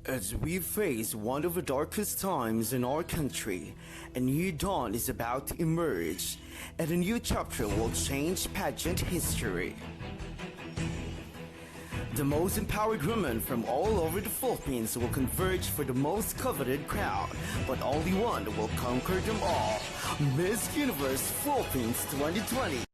As we face one of the darkest times in our country, a new dawn is about to emerge, and a new chapter will change pageant history. The most empowered women from all over the Philippines will converge for the most coveted crown, but only one will conquer them all. Miss Universe Philippines 2020.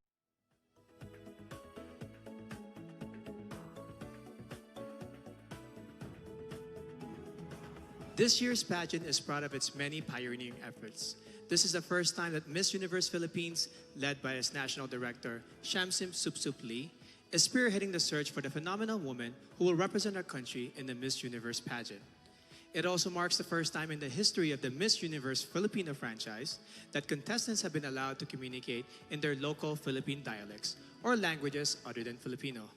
This year's pageant is proud of its many pioneering efforts. This is the first time that Miss Universe Philippines, led by its national director, Shamsim Supsup Lee, is spearheading the search for the phenomenal woman who will represent our country in the Miss Universe pageant. It also marks the first time in the history of the Miss Universe Filipino franchise that contestants have been allowed to communicate in their local Philippine dialects or languages other than Filipino.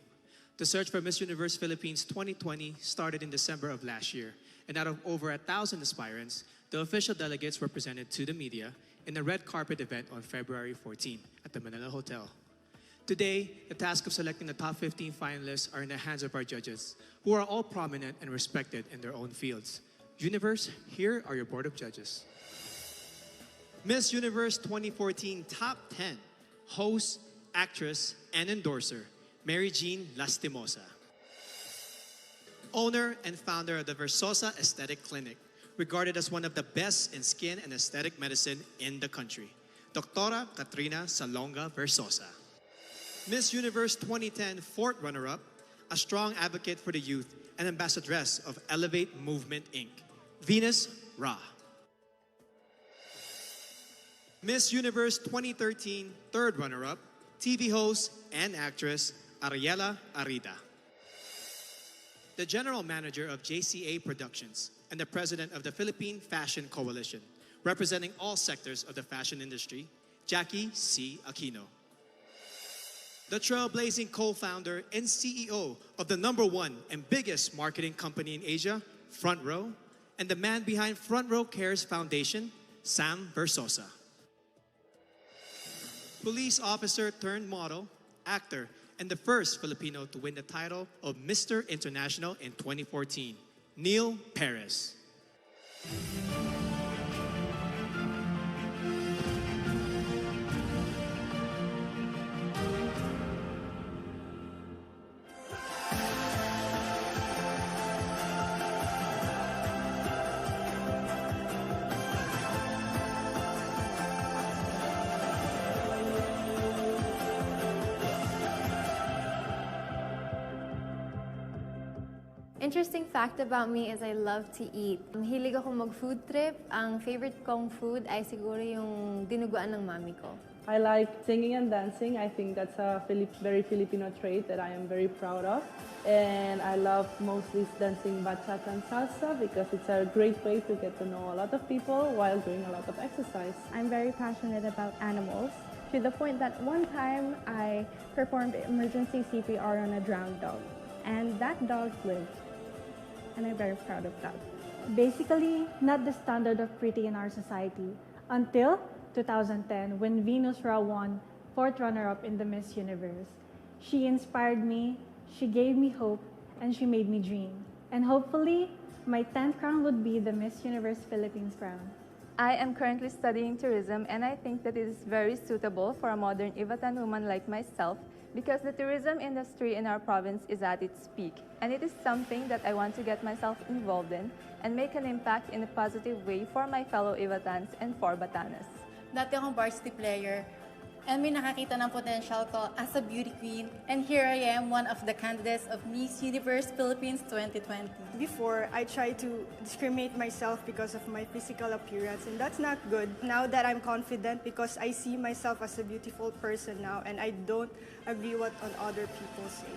The search for Miss Universe Philippines 2020 started in December of last year, and out of over 1,000 aspirants, the official delegates were presented to the media in a red carpet event on February 14 at the Manila Hotel. Today, the task of selecting the top 15 finalists are in the hands of our judges, who are all prominent and respected in their own fields. Universe, here are your board of judges. Miss Universe 2014 Top 10, host, actress, and endorser, Mary Jean Lastimosa. Owner and founder of the Versosa Aesthetic Clinic, regarded as one of the best in skin and aesthetic medicine in the country, Dr. Katrina Salonga Versosa. Miss Universe 2010 fourth runner-up, a strong advocate for the youth and ambassadress of Elevate Movement Inc., Venus Ra. Miss Universe 2013 third runner-up, TV host and actress Ariela Arida. The general manager of JCA Productions and the president of the Philippine Fashion Coalition, representing all sectors of the fashion industry, Jackie C. Aquino. The trailblazing co-founder and CEO of the #1 and biggest marketing company in Asia, Front Row, and the man behind Front Row Cares Foundation, Sam Versosa. Police officer turned model, actor, and the first Filipino to win the title of Mr. International in 2014, Neil Perez. Interesting fact about me is I love to eat. Hilig ako mag-food trip. Ang favorite kong food ay siguro yung dinuguan ng mami ko. I like singing and dancing. I think that's a very Filipino trait that I am very proud of. And I love mostly dancing bachata and salsa because it's a great way to get to know a lot of people while doing a lot of exercise. I'm very passionate about animals to the point that one time I performed emergency CPR on a drowned dog. And that dog lived. And I'm very proud of that. Basically, not the standard of pretty in our society until 2010 when Venus Ra won fourth runner-up in the Miss Universe. She inspired me, she gave me hope, and she made me dream. And hopefully, my 10th crown would be the Miss Universe Philippines crown. I am currently studying tourism, and I think that it is very suitable for a modern Ivatan woman like myself because the tourism industry in our province is at its peak, and it is something that I want to get myself involved in and make an impact in a positive way for my fellow Ivatans and for Batanes. Dati akong varsity player, and may nakakita ng potential ko as a beauty queen, and here I am, one of the candidates of Miss Universe Philippines 2020. Before, I tried to discriminate myself because of my physical appearance, and that's not good. Now that I'm confident because I see myself as a beautiful person now, and I don't agree what on other people say.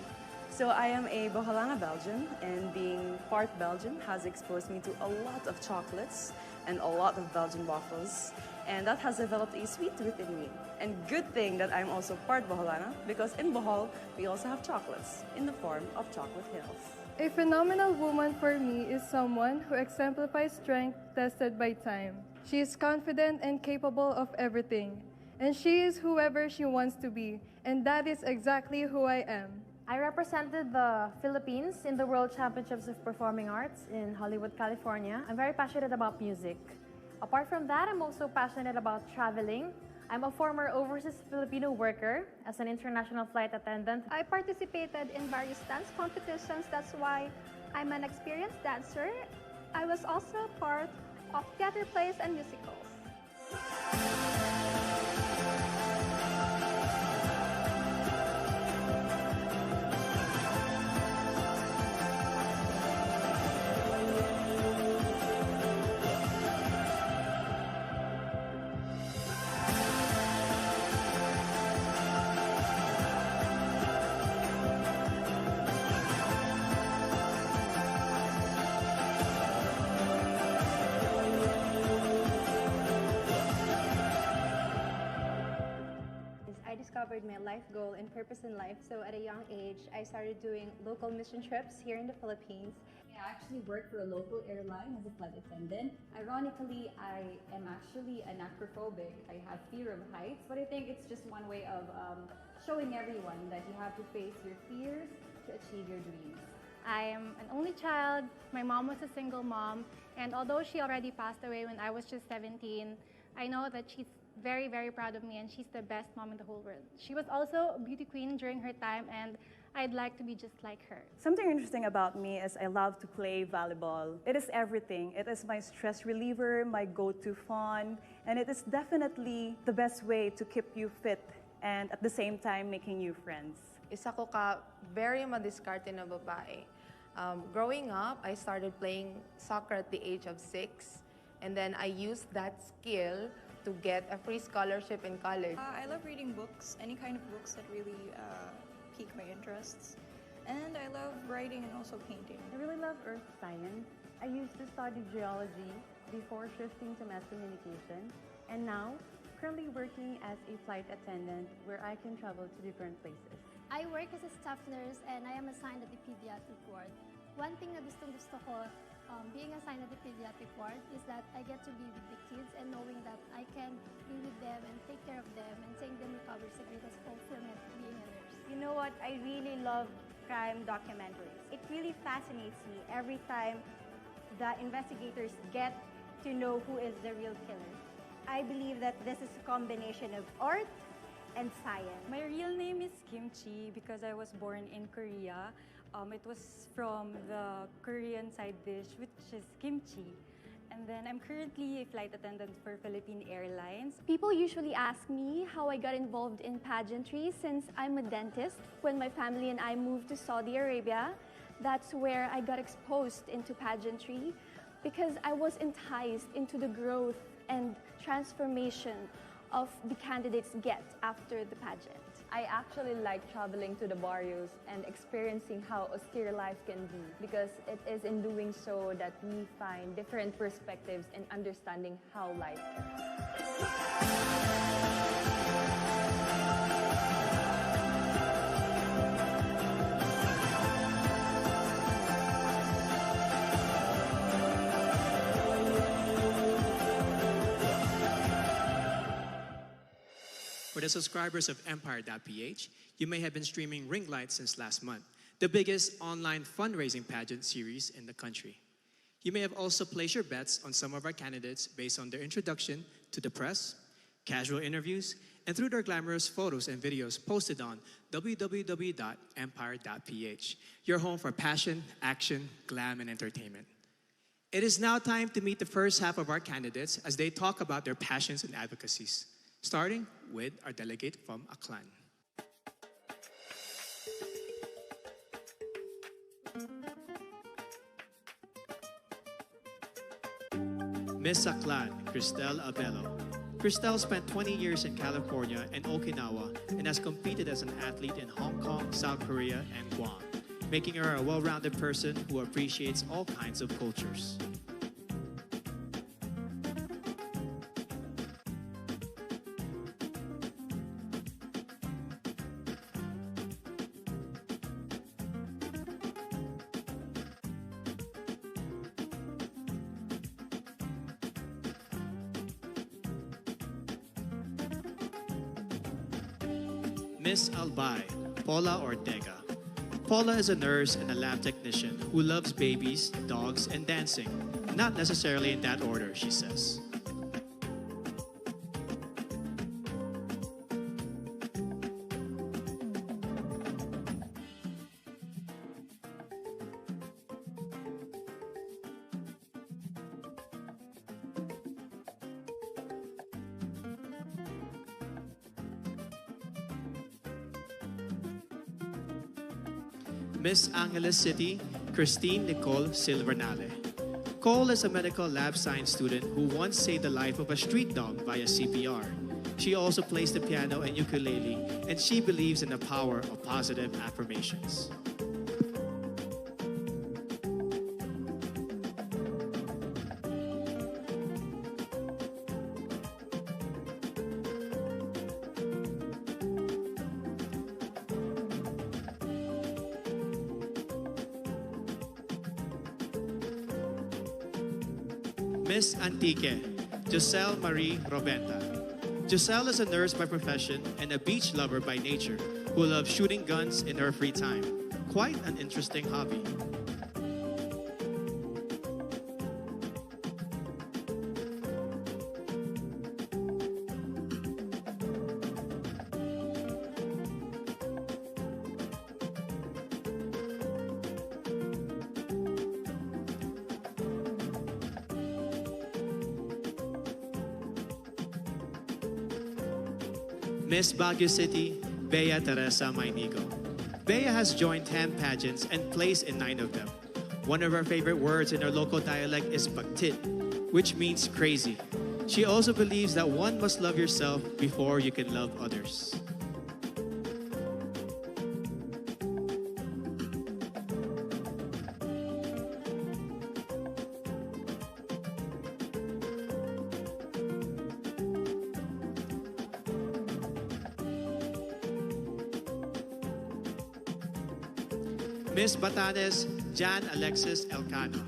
So I am a Boholana Belgian, and being part Belgian has exposed me to a lot of chocolates and a lot of Belgian waffles, and that has developed a sweet tooth in me. And good thing that I'm also part Boholana, because in Bohol, we also have chocolates in the form of chocolate hills. A phenomenal woman for me is someone who exemplifies strength tested by time. She is confident and capable of everything, and she is whoever she wants to be, and that is exactly who I am. I represented the Philippines in the World Championships of Performing Arts in Hollywood, California. I'm very passionate about music. Apart from that, I'm also passionate about traveling. I'm a former overseas Filipino worker as an international flight attendant. I participated in various dance competitions. That's why I'm an experienced dancer. I was also part of theater plays and musicals. Discovered my life goal and purpose in life. So at a young age, I started doing local mission trips here in the Philippines. I actually work for a local airline as a flight attendant. Ironically, I am actually an acrophobic. I have fear of heights, but I think it's just one way of showing everyone that you have to face your fears to achieve your dreams. I am an only child. My mom was a single mom, and although she already passed away when I was just 17, I know that she's very, very proud of me, and she's the best mom in the whole world. She was also a beauty queen during her time, and I'd like to be just like her. Something interesting about me is I love to play volleyball. It is everything. It is my stress reliever, my go-to fun, and it is definitely the best way to keep you fit and at the same time making new friends. Isa ko ka very madiskarte na babae. Growing up, I started playing soccer at the age of 6, and then I used that skill to get a free scholarship in college. I love reading books, any kind of books that really pique my interests. And I love writing and also painting. I really love earth science. I used to study geology before shifting to mass communication, and now currently working as a flight attendant where I can travel to different places. I work as a staff nurse and I am assigned at the pediatric ward. One thing na gustong-gusto ko being assigned at the pediatric ward is that I get to be with the kids, and knowing that I can be with them and take care of them and seeing them recover is the greatest fulfillment being a nurse. You know what? I really love crime documentaries. It really fascinates me every time the investigators get to know who is the real killer. I believe that this is a combination of art and science. My real name is Kimchi because I was born in Korea. It was from the Korean side dish, which is kimchi. And then I'm currently a flight attendant for Philippine Airlines. People usually ask me how I got involved in pageantry since I'm a dentist. When my family and I moved to Saudi Arabia, that's where I got exposed into pageantry because I was enticed into the growth and transformation of the candidates get after the pageant. I actually like traveling to the barrios and experiencing how austere life can be because it is in doing so that we find different perspectives and understanding how life For the subscribers of Empire.ph, you may have been streaming Ring Light since last month, the biggest online fundraising pageant series in the country. You may have also placed your bets on some of our candidates based on their introduction to the press, casual interviews, and through their glamorous photos and videos posted on www.empire.ph, your home for passion, action, glam, and entertainment. It is now time to meet the first half of our candidates as they talk about their passions and advocacies, starting with our delegate from Aklan. Miss Aklan, Cristel Abello. Cristel spent 20 years in California and Okinawa and has competed as an athlete in Hong Kong, South Korea, and Guam, making her a well-rounded person who appreciates all kinds of cultures. Miss Albay, Paula Ortega. Paula is a nurse and a lab technician who loves babies, dogs, and dancing. Not necessarily in that order, she says. Miss Angeles City, Christine Nicole Silvernale. Cole is a medical lab science student who once saved the life of a street dog via CPR. She also plays the piano and ukulele, and she believes in the power of positive affirmations. Miss Antique, Giselle Marie Robenta. Giselle is a nurse by profession and a beach lover by nature who loves shooting guns in her free time. Quite an interesting hobby. Miss Baguio City, Bea Teresa Mainigo. Bea has joined 10 pageants and placed in 9 of them. One of her favorite words in her local dialect is pagtit, which means crazy. She also believes that one must love yourself before you can love others. Miss Batanes, Jan Alexis Elcano.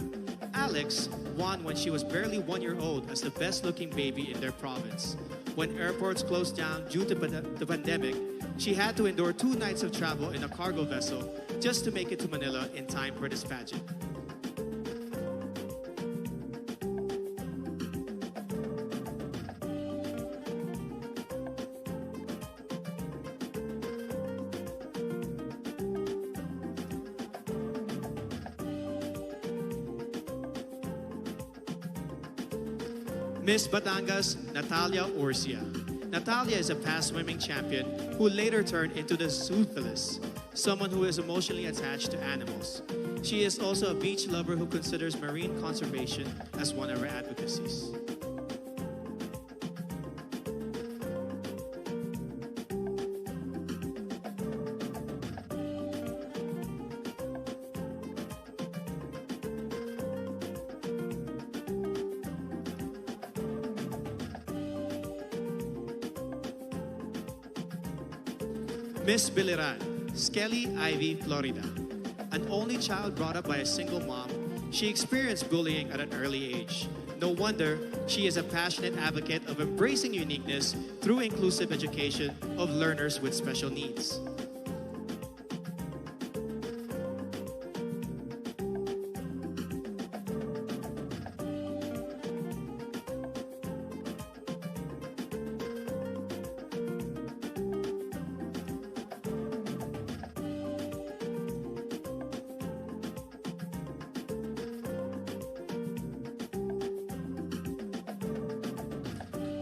Alex won when she was barely 1 year old as the best-looking baby in their province. When airports closed down due to the pandemic, she had to endure 2 nights of travel in a cargo vessel just to make it to Manila in time for this pageant. Miss Batangas, Natalia Orsia. Natalia is a past swimming champion who later turned into the zoophilist, someone who is emotionally attached to animals. She is also a beach lover who considers marine conservation as one of her advocacies. Miss Biliran, Skelly Ivy, Florida. An only child brought up by a single mom, she experienced bullying at an early age. No wonder she is a passionate advocate of embracing uniqueness through inclusive education of learners with special needs.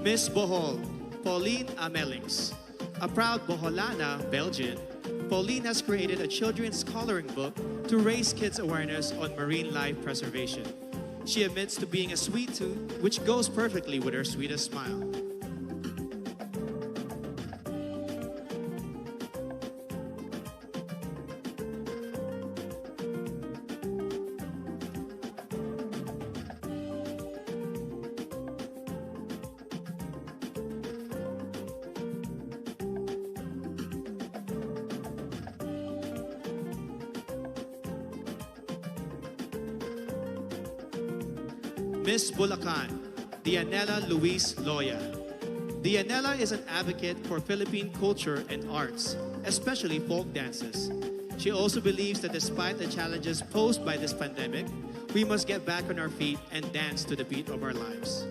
Miss Bohol, Pauline Amelings. A proud Boholana, Belgian, Pauline has created a children's coloring book to raise kids' awareness on marine life preservation. She admits to being a sweet tooth, which goes perfectly with her sweetest smile. Miss Bulacan, Dianela Luis Loya. Dianela is an advocate for Philippine culture and arts, especially folk dances. She also believes that despite the challenges posed by this pandemic, we must get back on our feet and dance to the beat of our lives.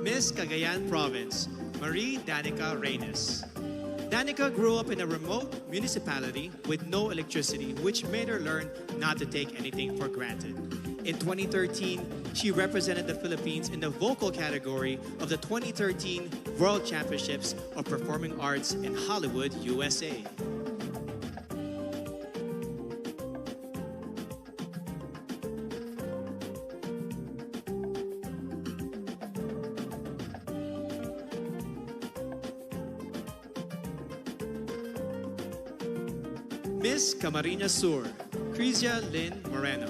Miss Cagayan Province, Marie Danica Reynes. Danica grew up in a remote municipality with no electricity, which made her learn not to take anything for granted. In 2013, she represented the Philippines in the vocal category of the 2013 World Championships of Performing Arts in Hollywood, USA. Miss Camarines Sur, Crizia Lynn Moreno.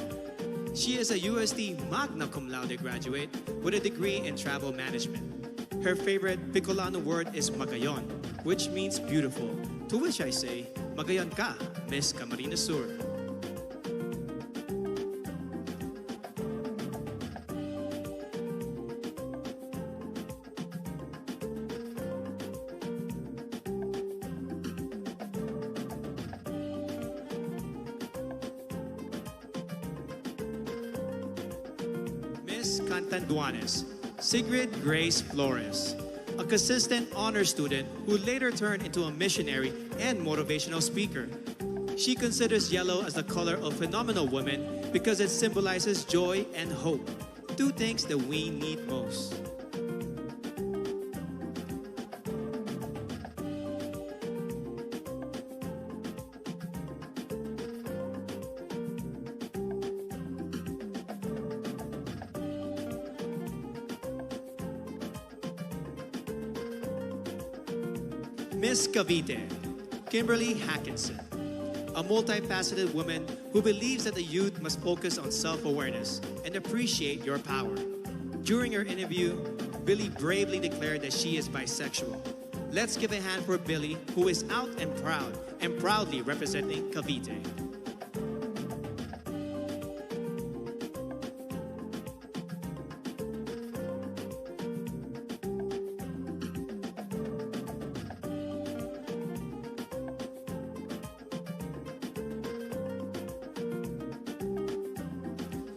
She is a USD Magna Cum Laude graduate with a degree in travel management. Her favorite Bicolano word is magayon, which means beautiful, to which I say, magayon ka, Miss Camarines Sur. Miss Cantanduanes, Sigrid Grace Flores, a consistent honor student who later turned into a missionary and motivational speaker. She considers yellow as the color of phenomenal women because it symbolizes joy and hope, two things that we need most. Miss Cavite, Kimberly Hackinson, a multifaceted woman who believes that the youth must focus on self-awareness and appreciate your power. During her interview, Billy bravely declared that she is bisexual. Let's give a hand for Billy, who is out and proudly representing Cavite.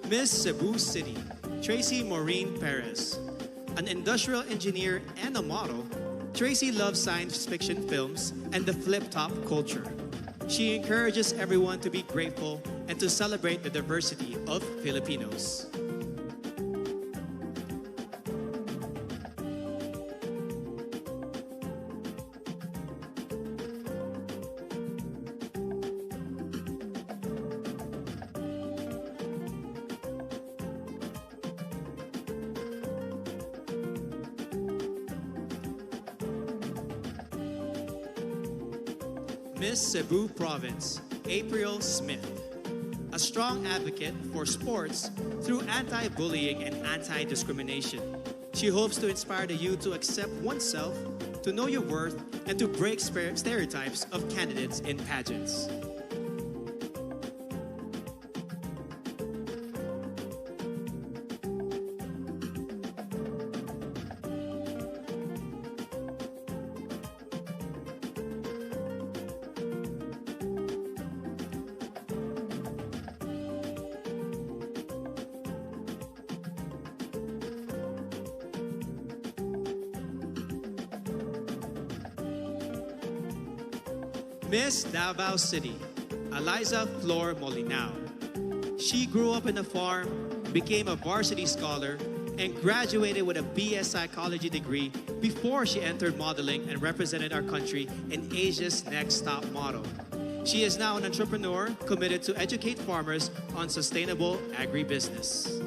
Miss Cebu City, Tracy Maureen Perez. An industrial engineer and a model, Tracy loves science fiction films and the flip-top culture. She encourages everyone to be grateful and to celebrate the diversity of Filipinos. Miss Cebu Province, April Smith. A strong advocate for sports through anti-bullying and anti-discrimination. She hopes to inspire the youth to accept oneself, to know your worth, and to break stereotypes of candidates in pageants. Miss Davao City, Eliza Flor Molinao. She grew up in a farm, became a varsity scholar, and graduated with a BS Psychology degree before she entered modeling and represented our country in Asia's Next Top Model. She is now an entrepreneur committed to educate farmers on sustainable agribusiness.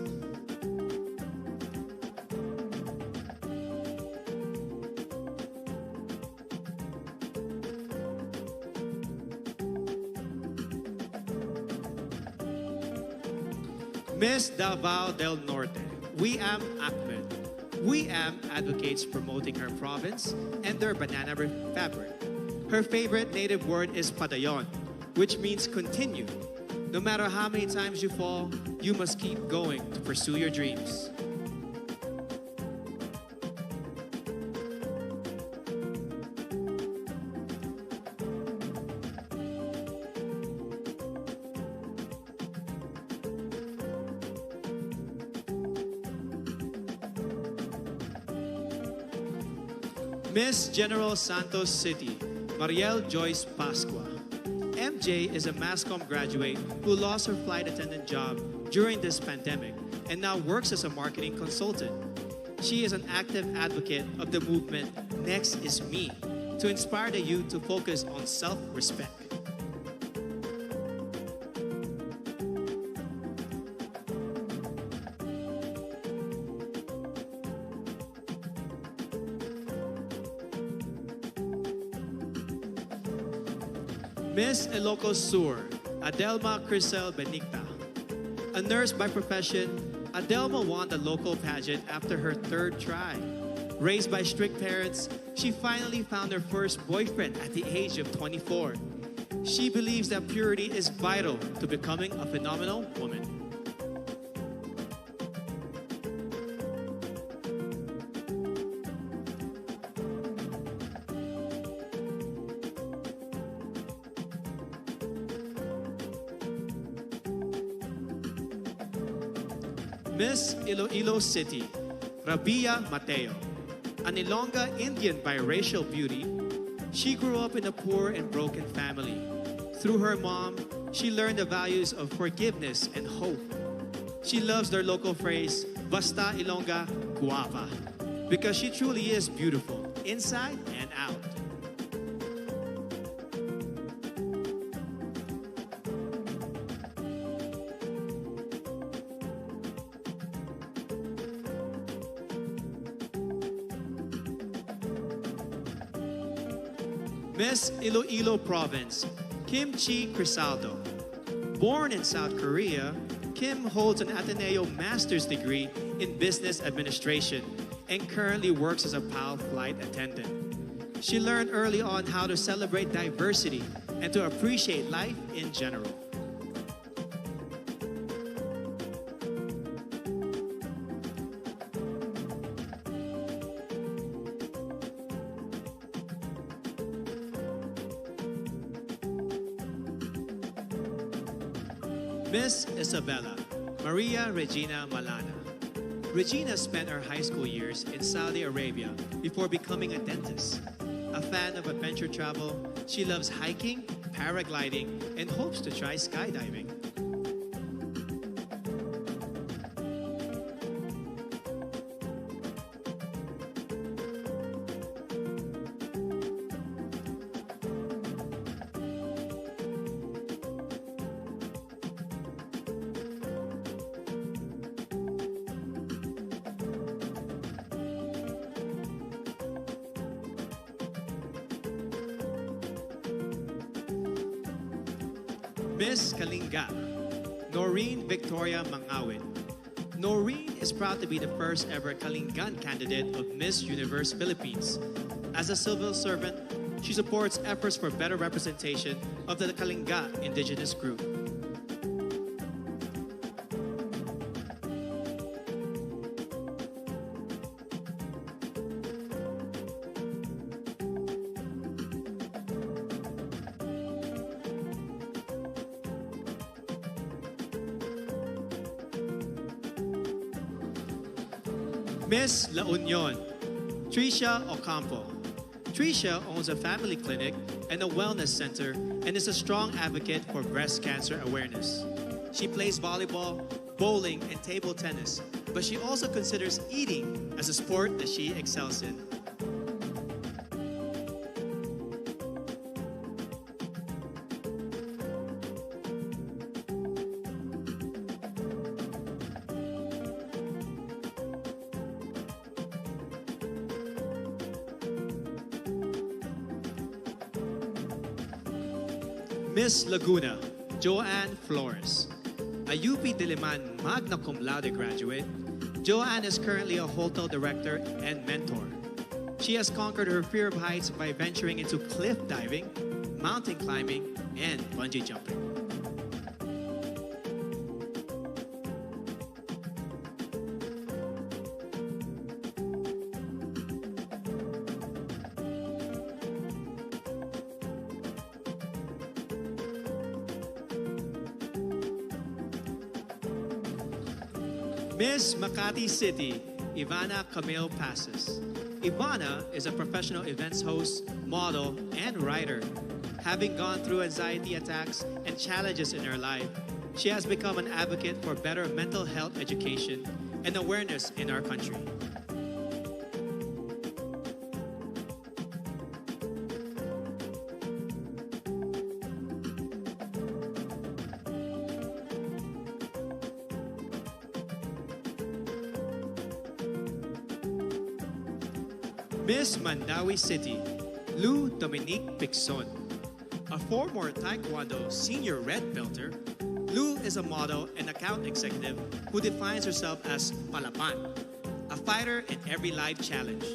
Miss Davao del Norte, Wiam Ahmed. Wiam advocates promoting her province and their banana fabric. Her favorite native word is padayon, which means continue. No matter how many times you fall, you must keep going to pursue your dreams. Miss General Santos City, Mariel Joyce Pascua. MJ is a MASCOM graduate who lost her flight attendant job during this pandemic and now works as a marketing consultant. She is an active advocate of the movement Next is Me to inspire the youth to focus on self-respect. Miss Ilocos Sur, Adelma Crisel Benigta. A nurse by profession, Adelma won the local pageant after her third try. Raised by strict parents, she finally found her first boyfriend at the age of 24. She believes that purity is vital to becoming a phenomenal woman. Miss Iloilo City, Rabia Mateo. An Ilongga Indian biracial beauty, she grew up in a poor and broken family. Through her mom, she learned the values of forgiveness and hope. She loves their local phrase, Basta Ilongga Guapa, because she truly is beautiful, inside and out. Miss Iloilo Province, Kim Chi Crisaldo. Born in South Korea, Kim holds an Ateneo Master's degree in Business Administration and currently works as a PAL flight attendant. She learned early on how to celebrate diversity and to appreciate life in general. Miss Isabella, Maria Regina Malana. Regina spent her high school years in Saudi Arabia before becoming a dentist. A fan of adventure travel, she loves hiking, paragliding, and hopes to try skydiving. Miss Kalinga, Noreen Victoria Mangawit. Noreen is proud to be the first ever Kalingan candidate of Miss Universe Philippines. As a civil servant, she supports efforts for better representation of the Kalinga indigenous group. Miss La Union, Tricia Ocampo. Tricia owns a family clinic and a wellness center and is a strong advocate for breast cancer awareness. She plays volleyball, bowling, and table tennis, but she also considers eating as a sport that she excels in. Miss Laguna, Joanne Flores. A UP Diliman magna cum laude graduate, Joanne is currently a hotel director and mentor. She has conquered her fear of heights by venturing into cliff diving, mountain climbing, and bungee jumping. Miss Makati City, Ivana Camille Passes. Ivana is a professional events host, model, and writer. Having gone through anxiety attacks and challenges in her life, she has become an advocate for better mental health education and awareness in our country. Miss Mandawi City, Lou Dominique Pixon. A former Taekwondo senior red belter, Lou is a model and account executive who defines herself as Palapan, a fighter in every life challenge.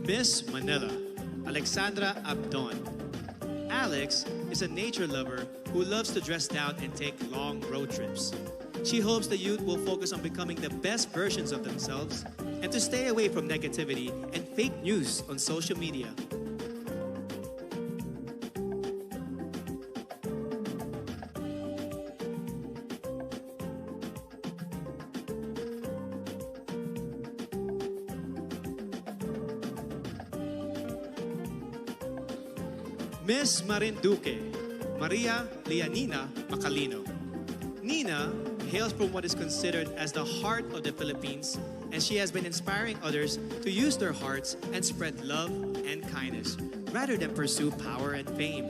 Miss Manila, Alexandra Abdon. Alex is a nature lover who loves to dress down and take long road trips. She hopes the youth will focus on becoming the best versions of themselves and to stay away from negativity and fake news on social media. Miss Marinduque, Maria Leonina Macalino. Nina hails from what is considered as the heart of the Philippines, and she has been inspiring others to use their hearts and spread love and kindness, rather than pursue power and fame.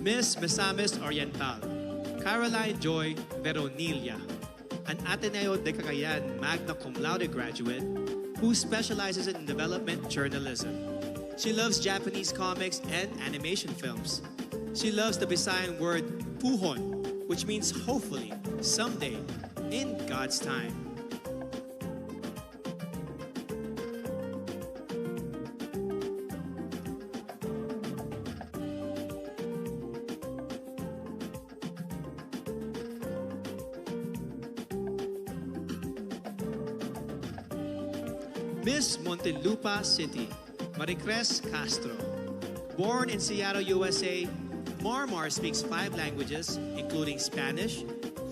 Miss Misamis Oriental, Caroline Joy Veronilla, an Ateneo de Cagayan magna cum laude graduate who specializes in development journalism. She loves Japanese comics and animation films. She loves the Visayan word puhon, which means hopefully, someday, in God's time. Miss Montelupa City, Maricres Castro. Born in Seattle, USA, Marmar speaks 5 languages, including Spanish,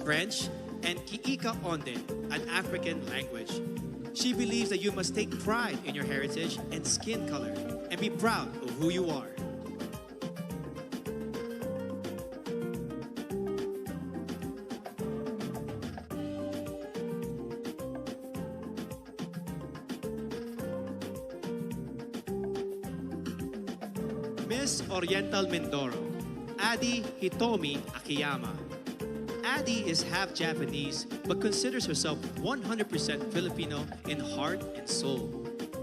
French, and Kiika Onde, an African language. She believes that you must take pride in your heritage and skin color and be proud of who you are. Miss Oriental Mindoro, Adi Hitomi Akiyama. Adi is half Japanese but considers herself 100% Filipino in heart and soul.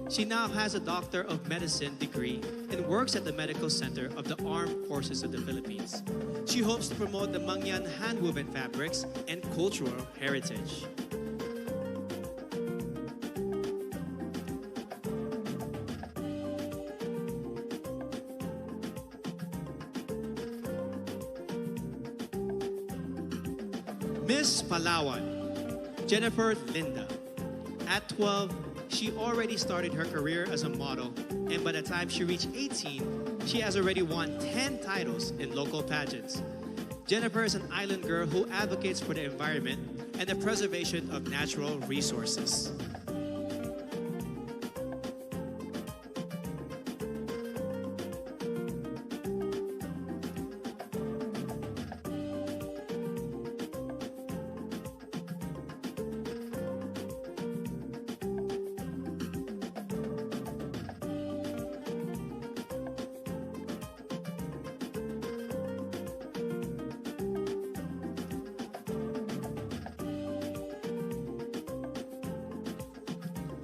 She now has a Doctor of Medicine degree and works at the Medical Center of the Armed Forces of the Philippines. She hopes to promote the Mangyan hand-woven fabrics and cultural heritage. Miss Palawan, Jennifer Linda. At 12, she already started her career as a model, and by the time she reached 18, she has already won 10 titles in local pageants. Jennifer is an island girl who advocates for the environment and the preservation of natural resources.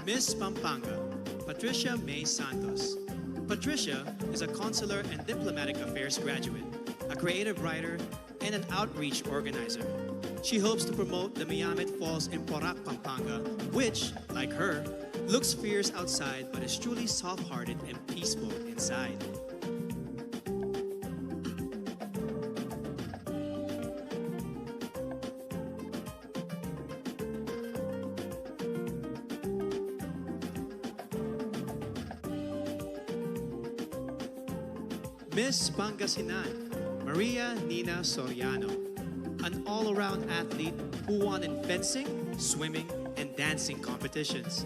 Miss Pampanga, Patricia May Santos. Patricia is a consular and diplomatic affairs graduate, a creative writer, and an outreach organizer. She hopes to promote the Miyamet Falls in Porac, Pampanga, which, like her, looks fierce outside but is truly soft-hearted and peaceful inside. Miss Pangasinan, Maria Nina Soriano, an all-around athlete who won in fencing, swimming, and dancing competitions.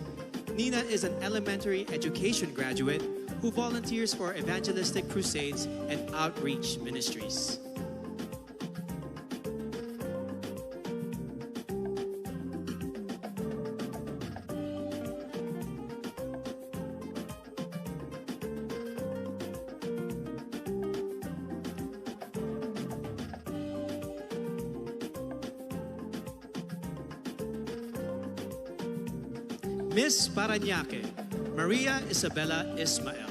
Nina is an elementary education graduate who volunteers for evangelistic crusades and outreach ministries. Miss Parañaque, Maria Isabella Ismael.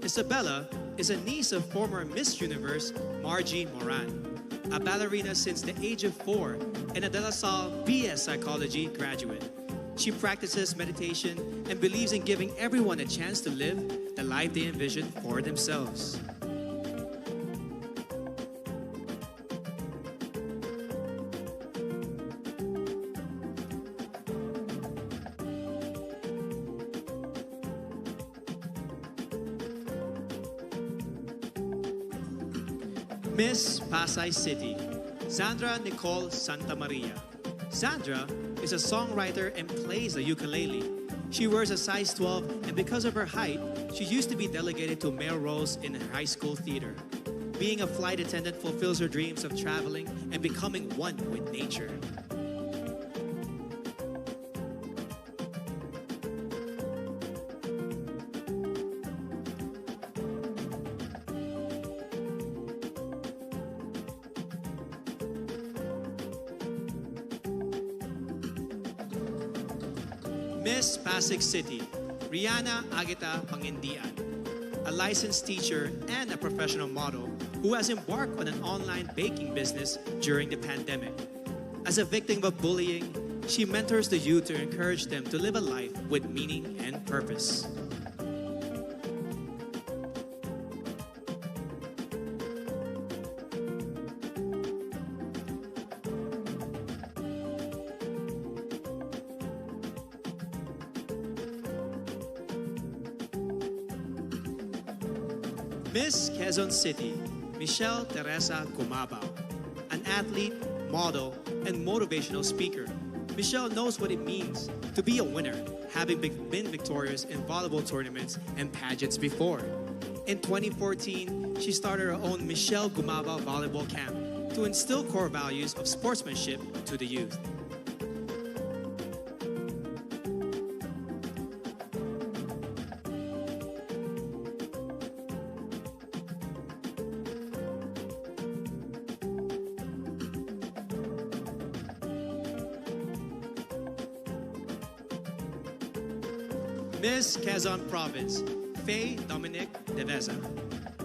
Isabella is a niece of former Miss Universe Margie Moran, a ballerina since the age of 4 and a De La Salle BS Psychology graduate. She practices meditation and believes in giving everyone a chance to live the life they envision for themselves. Miss Pasay City, Sandra Nicole Santa Maria. Sandra is a songwriter and plays the ukulele. She wears a size 12, and because of her height, she used to be delegated to male roles in her high school theater. Being a flight attendant fulfills her dreams of traveling and becoming one with nature. Miss Pasig City, Rihanna Agita Pangindian, a licensed teacher and a professional model who has embarked on an online baking business during the pandemic. As a victim of bullying, she mentors the youth to encourage them to live a life with meaning and purpose. Miss Quezon City, Michelle Teresa Gumabao, an athlete, model, and motivational speaker. Michelle knows what it means to be a winner, having been victorious in volleyball tournaments and pageants before. In 2014, she started her own Michelle Gumabao Volleyball Camp to instill core values of sportsmanship to the youth. Miss Quezon Province, Faye Dominic Deveza,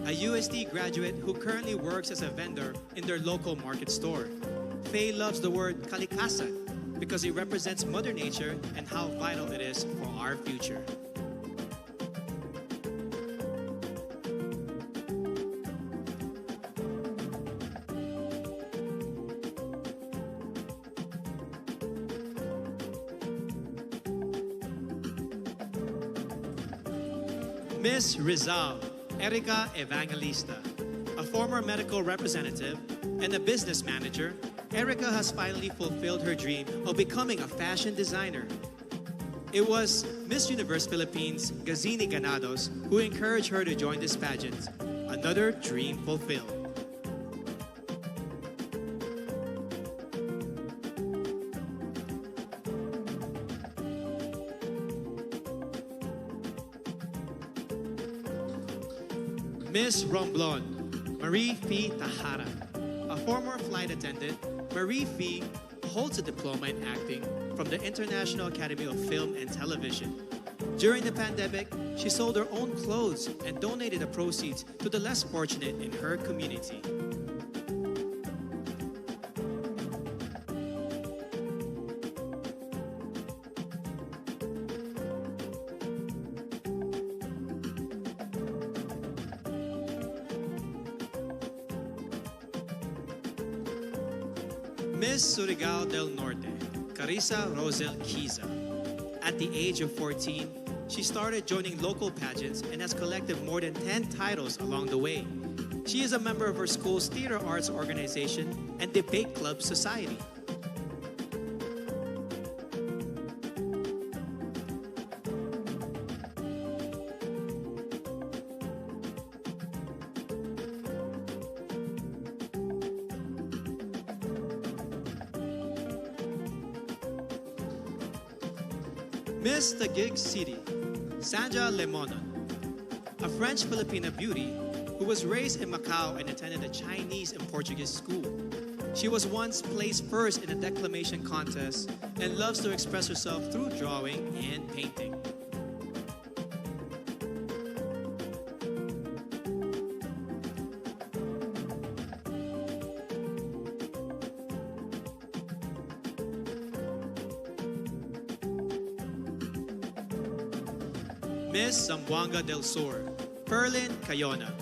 a USD graduate who currently works as a vendor in their local market store. Faye loves the word kalikasan because it represents Mother Nature and how vital it is for our future. Miss Rizal, Erica Evangelista, a former medical representative and a business manager, Erica has finally fulfilled her dream of becoming a fashion designer. It was Miss Universe Philippines, Gazini Ganados, who encouraged her to join this pageant. Another dream fulfilled. Miss Romblon, Marie Fee Tahara. A former flight attendant, Marie Fee holds a diploma in acting from the International Academy of Film and Television. During the pandemic, she sold her own clothes and donated the proceeds to the less fortunate in her community. Miss Surigao del Norte, Carissa Rosel Kiza. At the age of 14, she started joining local pageants and has collected more than 10 titles along the way. She is a member of her school's theater arts organization and debate club society. Miss Taguig City, Sandra Lemonon, a French-Filipina beauty who was raised in Macau and attended a Chinese and Portuguese school. She was once placed first in a declamation contest and loves to express herself through drawing and painting. Miss Zamboanga del Sur, Perlin Cayona,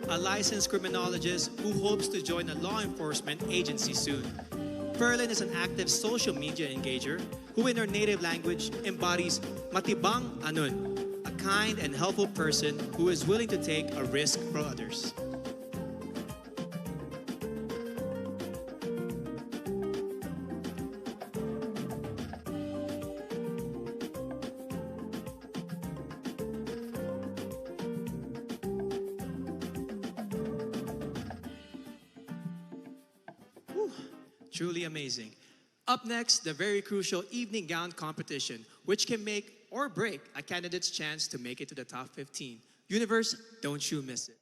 a licensed criminologist who hopes to join a law enforcement agency soon. Perlin is an active social media engager who in her native language embodies matibang anun, a kind and helpful person who is willing to take a risk for others. Truly amazing. Up next, the very crucial evening gown competition, which can make or break a candidate's chance to make it to the top 15. Universe, don't you miss it.